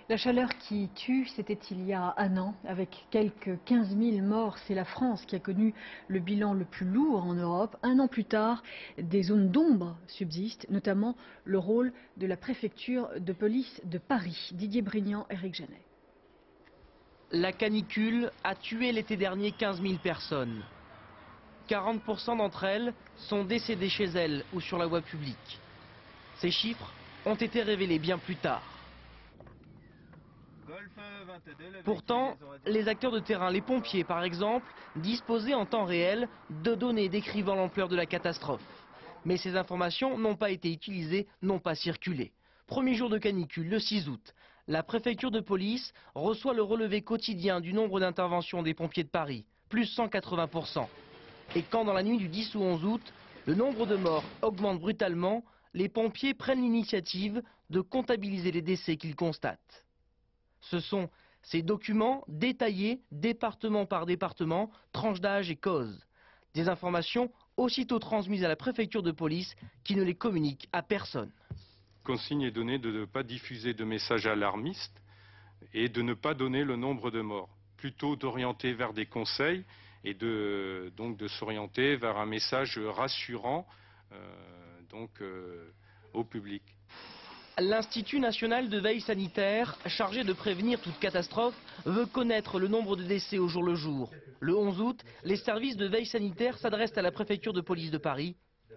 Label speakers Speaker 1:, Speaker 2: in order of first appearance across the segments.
Speaker 1: La chaleur qui tue, c'était il y a un an, avec quelques 15 000 morts. C'est la France qui a connu le bilan le plus lourd en Europe. Un an plus tard, des zones d'ombre subsistent, notamment le rôle de la préfecture de police de Paris. Didier Brignan, Éric Janet.
Speaker 2: La canicule a tué l'été dernier 15 000 personnes. 40% d'entre elles sont décédées chez elles ou sur la voie publique. Ces chiffres ont été révélés bien plus tard. Pourtant, les acteurs de terrain, les pompiers par exemple, disposaient en temps réel de données décrivant l'ampleur de la catastrophe. Mais ces informations n'ont pas été utilisées, n'ont pas circulé. Premier jour de canicule, le 6 août, la préfecture de police reçoit le relevé quotidien du nombre d'interventions des pompiers de Paris, plus 180%. Et quand dans la nuit du 10 ou 11 août, le nombre de morts augmente brutalement, les pompiers prennent l'initiative de comptabiliser les décès qu'ils constatent. Ce sont ces documents détaillés département par département, tranches d'âge et causes. Des informations aussitôt transmises à la préfecture de police qui ne les communique à personne.
Speaker 3: Consigne est donnée de ne pas diffuser de messages alarmistes et de ne pas donner le nombre de morts. Plutôt d'orienter vers des conseils et donc de s'orienter vers un message rassurant au public.
Speaker 2: L'Institut national de veille sanitaire, chargé de prévenir toute catastrophe, veut connaître le nombre de décès au jour le jour. Le 11 août, les services de veille sanitaire s'adressent à la préfecture de police de Paris.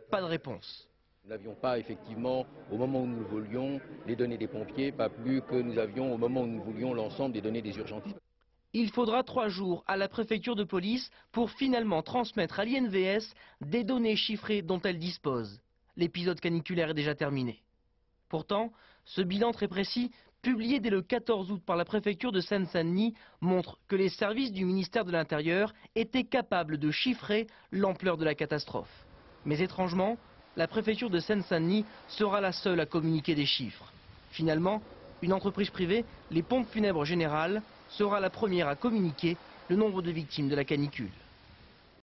Speaker 2: Pas de réponse.
Speaker 4: Nous n'avions pas effectivement, au moment où nous voulions, les données des pompiers, pas plus que nous avions au moment où nous voulions l'ensemble des données des urgentistes.
Speaker 2: Il faudra 3 jours à la préfecture de police pour finalement transmettre à l'INVS des données chiffrées dont elle dispose. L'épisode caniculaire est déjà terminé. Pourtant, ce bilan très précis, publié dès le 14 août par la préfecture de Seine-Saint-Denis, montre que les services du ministère de l'Intérieur étaient capables de chiffrer l'ampleur de la catastrophe. Mais étrangement, la préfecture de Seine-Saint-Denis sera la seule à communiquer des chiffres. Finalement, une entreprise privée, les Pompes funèbres générales, sera la première à communiquer le nombre de victimes de la canicule.